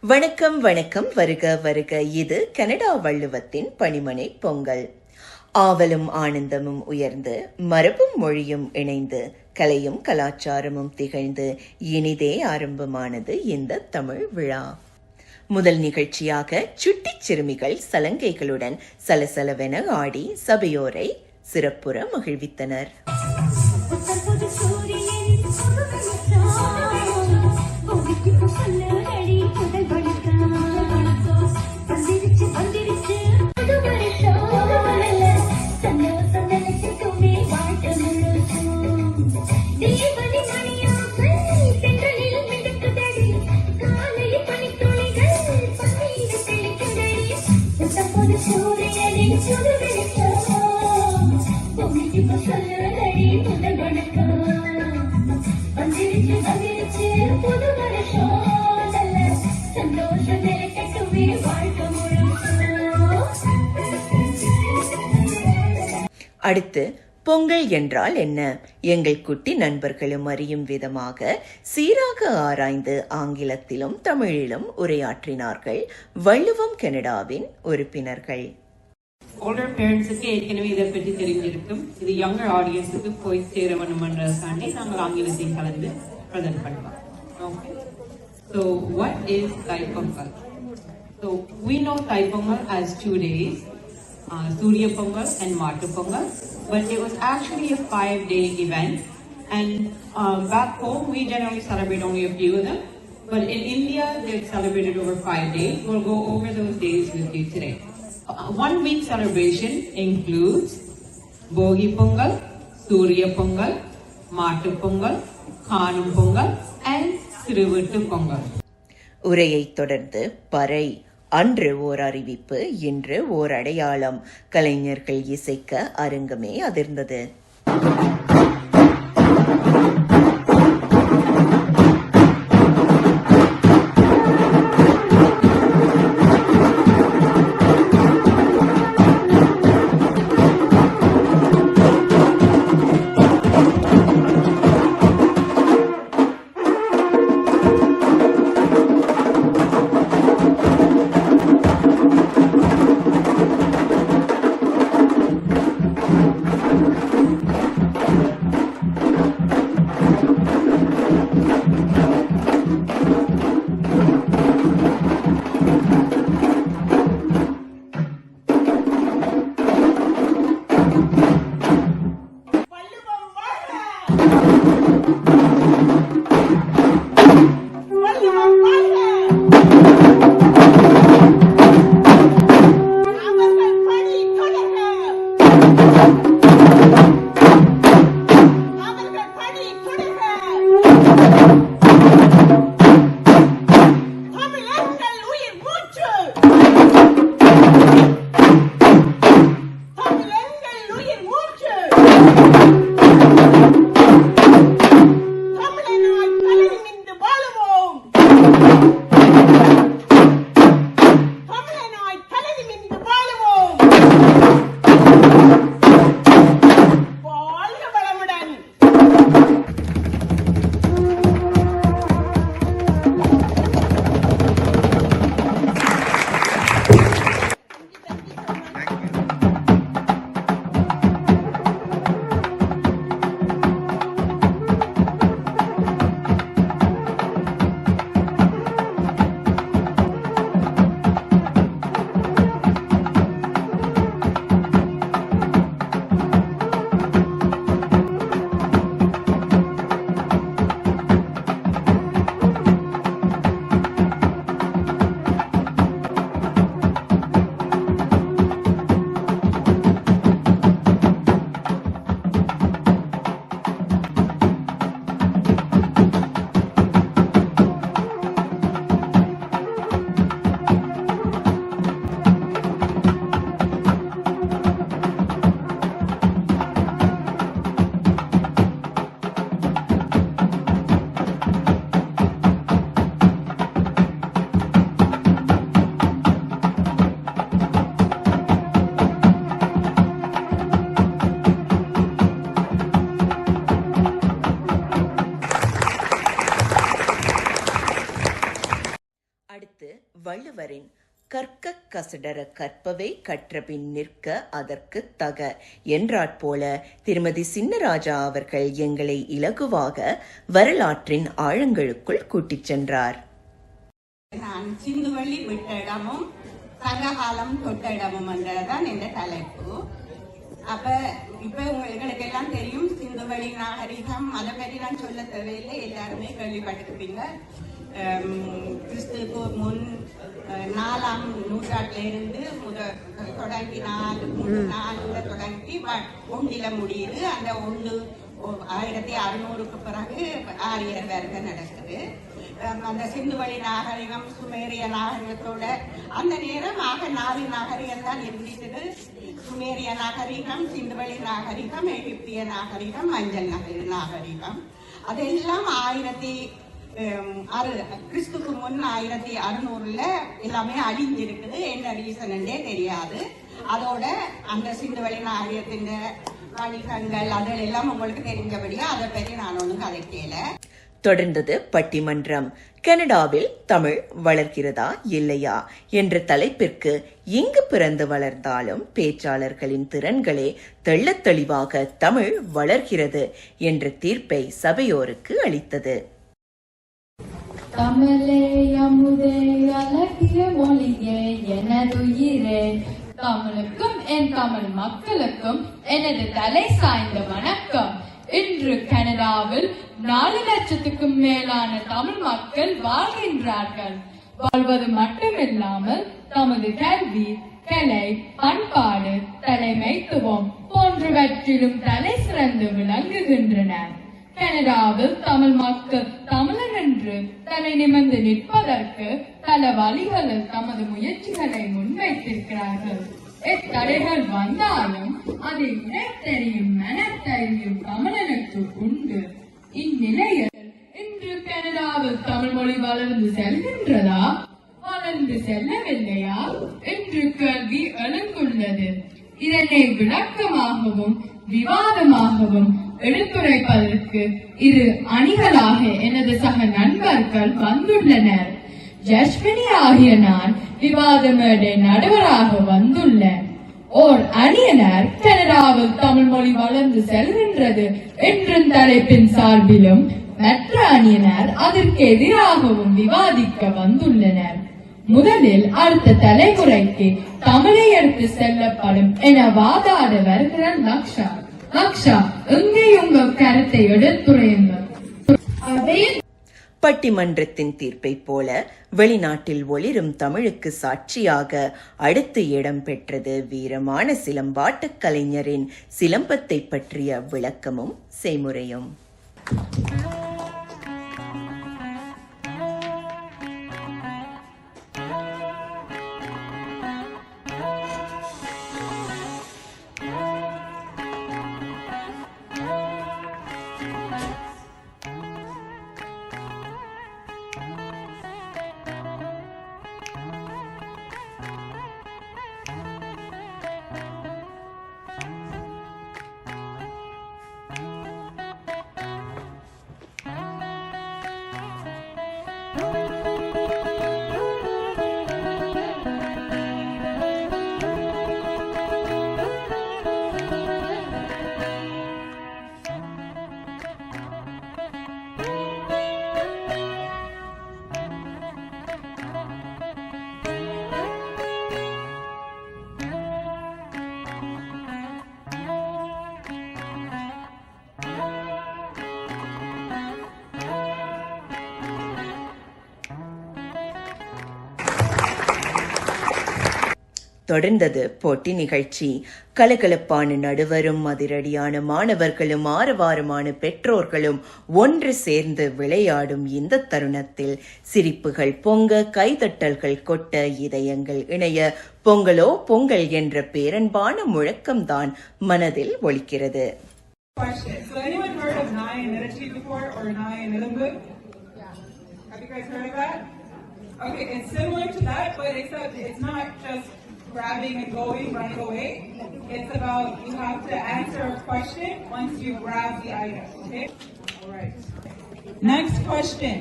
வணக்கம் வணக்கம், வருக வருக. இது கனடா வள்ளுவத்தின் பணிமனை பொங்கல். ஆவலும் ஆனந்தமும் உயர்ந்து, மரபும் மொழியும் இணைந்து, கலையும் கலாச்சாரமும் திகழ்ந்து இனிதே ஆரம்பமானது இந்த தமிழ் விழா. முதல் நிகழ்ச்சியாக சுட்டிச் சிறுமிகள் சலங்கைகளுடன் சலசலவென ஆடி சபையோரை சிறப்புற மகிழ்வித்தனர். அடுத்து பொங்கல் என்றால் என்ன, எங்கள் குட்டி நண்பர்களும் அறியும் விதமாக சீராக ஆராய்ந்து ஆங்கிலத்திலும் தமிழிலும் உரையாற்றினார்கள் வள்ளுவம் கனடாவின் உறுப்பினர்கள். older parents-க்கு ஏற்கனவே இதை பற்றி தெரிஞ்சிருக்கும். இது younger audience-க்கு போய் சேர வேண்டும்ன்றதுக்காண்டி நாங்கள் ஆங்கிலத்தை கலந்து பிரசன்ட் பண்ணுவோம். Okay. So what is Thai-Pongal? So we know Thai-Pongal as 2 days, Surya Pongal and Matu Pongal, but it was actually a 5-day event. And back home we generally celebrate only a few of them, but in India they're celebrated over 5 days. We'll go over those days with you today. 1 week celebration includes Bogi Pongal, Surya Pongal, Matu Pongal, Kanum Pongal and Siruvittu Pongal. உரையை தொடர்ந்து பறை, அன்று ஓர் அறிவிப்பு, இன்று ஓர் அடையாளம், கலைஞர்கள் இசைக்க அரங்கமே அதிர்ந்தது. அடுத்து வள்ளுவரின் கற்க கசடர கற்பவை கற்றபின் நிற்க அதற்கு தக என்றாற்போல திருமதி சின்னராஜா அவர்கள் எங்களை இலகுவாக வரலாற்றின் ஆழங்களுக்குள் கூட்டிச் சென்றார். நான் சிந்துவள்ளி விட்ட இடமும் சங்ககாலம் தொட்ட இடமும் என்றதான் இந்த தலைப்பு. அப்ப இப்ப உங்களுக்கு எல்லாம் தெரியும் சிந்துவெளி நாகரிகம், அதை பற்றி நான் சொல்ல தேவையில்லை, எல்லாருமே கேள்விப்பட்டிருப்பீங்க. கிறிஸ்துக்கு முன் 4ஆம் நூற்றாண்டிலிருந்து தொடங்கி 4 தொடங்கி 1 முடியுது. அந்த 1600க்கு பிறகு ஆரியர் வருகை நடக்குது. அந்த சிந்துவெளி நாகரிகம் சுமேரிய நாகரிகத்தோட அந்த நேரம் 4 நாகரிகம் தான் இருந்துச்சு. சுமேரிய நாகரிகம், சிந்துவெளி நாகரிகம், எகிப்திய நாகரிகம், மஞ்சள் நாகரிகம். அதெல்லாம் கிறிஸ்துக்கு முன் 1600ல எல்லாமே அழிஞ்சிருக்குது. என்ன ரீசன்டே தெரியாது. அதோட அந்த சிந்துவெளி நாகரிகத்தின் வணிகங்கள் அதெல்லாம் உங்களுக்கு தெரிஞ்சபடியா அதை பற்றி நான் ஒன்றும் கதைக்கல. தொடர்ந்தது பட்டிமன்றம். கனடாவில் தமிழ் வளர்கிறதா இல்லையா என்ற தலைப்பிற்கு எங்கு பிறந்து வளர்ந்தாலும் பேச்சாளர்களின் திறன்களே தெள்ளத் தெளிவாக தமிழ் வளர்கிறது என்ற தீர்ப்பை சபையோருக்கு அளித்தது. தமிழே அமுதே அழகிய மொழியே எனதுயிரே, தமிழுக்கும் என் தமிழ் மக்களுக்கும் எனது தலை சாய்ந்த வணக்கம். இன்று கனடாவில் 4 லட்சத்துக்கும் மேலான தமிழ் மக்கள் வாழ்கின்றார்கள். வாழ்வது மட்டுமில்லாமல் தமது கல்வி, கலை, பண்பாடு, தலைமைத்துவம் போன்றவற்றிலும் தலை சிறந்து விளங்குகின்றனர். கனடாவில் தமிழ் மக்கள் தமிழன் என்று தலை நிமிர்ந்து நிற்பதற்கு பல வழிகளில் தமது முயற்சிகளை முன்வைத்திருக்கிறார்கள். எத்தடைகள் வந்தாலும் அதை உணர்த்தறியும் மனத்தறியும் தமிழனுக்கு உண்டு. இந்நிலையில் இன்று கனடாவில் தமிழ் மொழி வளர்ந்து செல்கின்றதா, வளர்ந்து செல்லவில்லையா என்று கேள்வி எழுந்துள்ளது. இதனை விளக்கமாகவும் விவாதமாகவும் எடுத்துரைப்பதற்கு 2 அணிகளாக எனது சக நண்பர்கள் வந்துள்ளனர். ஜஸ்வினி ஆகிய நான் விவாத மேடை நடுவராக வந்துள்ளேன். ஓர் அணியினர் கனடாவில் தமிழ் மொழி வளர்ந்து செல்கின்றது என்றும் தலைப்பின் சார்பிலும், மற்ற அணியினர் அதற்கு எதிராகவும் விவாதிக்க வந்துள்ளனர். முதலில் அடுத்த தலைமுறைக்கு தமிழை எடுத்து செல்லப்படும் என வாதாட வருகிற லக்ஷா, எங்கே உங்கள் கருத்தை எடுத்துரையுங்கள். பட்டிமன்றத்தின் தீர்ப்பை போல வெளிநாட்டில் ஒளிரும் தமிழுக்கு சாட்சியாக அடுத்து இடம் பெற்றது வீரமான சிலம்பாட்டக் கலைஞரின் சிலம்பத்தை பற்றிய விளக்கமும் செய்முறையும். தொடர்ந்தது போட்டி நிகழ்ச்சி. கலகலப்பான நடுவரும் அதிரடியான மாணவர்களும் ஆரவாரமான பெற்றோர்களும் ஒன்று சேர்ந்து விளையாடும் இந்த தருணத்தில் சிரிப்புகள் பொங்க, கைதட்டல்கள் கொட்ட, இதயங்கள் இணைய, பொங்கலோ பொங்கல் என்ற பேரன்பான முழக்கம்தான் மனதில் ஒலிக்கிறது. Grabbing and going, running away. It's about you have to answer a question once you grab the item, okay? All right. Next question.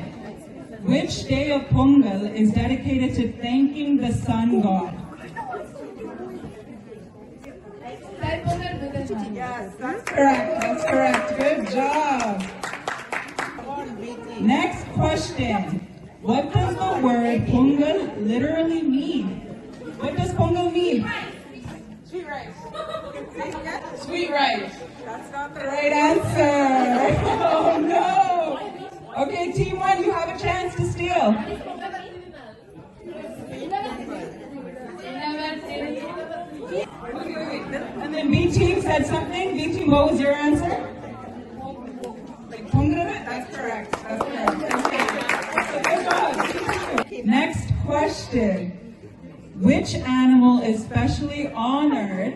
Which day of Pongal is dedicated to thanking the sun god? Yes, that's correct. That's correct. Good job. Next question. What does the word Pongal literally mean? What does Pongal mean? Sweet rice. Sweet rice. That's not the right answer. Oh no. Okay, team 1, you have a chance to steal. And then B team said something. B team, what was your answer? That's correct. That's correct. Good job. Next question. Which animal is specially honored?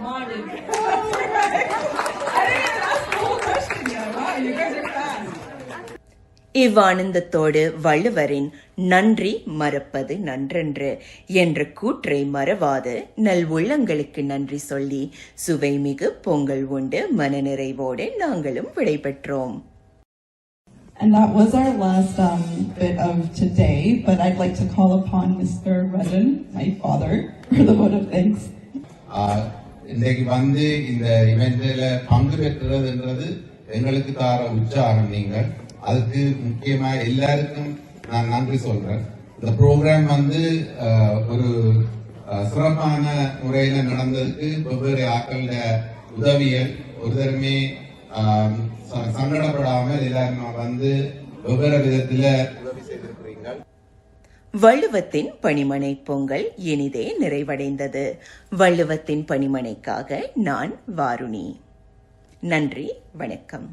Mommy. I didn't even ask the whole question yet. Wow, you guys are fast. இவ்வானந்தத்தோடு வள்ளுவரின் நன்றி மறப்பது நன்றன்று என்ற கூற்றை மறவாது நல் உள்ளங்களுக்கு நன்றி சொல்லி சுவைமிகு பொங்கல் உண்டு மனநிறைவோடு நாங்களும் விடைபெற்றோம். And that was our last bit of today, but I'd like to call upon Mr. Rajan, my father, for the vote of thanks. இன்னைக்கு வந்து இந்த இவெண்ட்ல பங்கு பெற்றுறதுன்றது எங்களுக்கு தார உற்சாகம். நீங்கள் அதுக்கு முக்கியமா எல்லாருக்கும் நான் நன்றி சொல்றேன். இந்த ப்ரோக்ராம் வந்து ஒரு சிறப்பான முறையில நடந்ததுக்கு வெவ்வேறு ஆக்கள உதவியல் ஒரு தரமே சங்கடப்படாமல் எல்லாரும் வந்து வெவ்வேறு விதத்துல உதவி செய்திருக்கிறீர்கள். வள்ளுவத்தின் பணிமனை பொங்கல் இனிதே நிறைவடைந்தது. வள்ளுவத்தின் பணிமனைக்காக நான் வாருணி. நன்றி, வணக்கம்.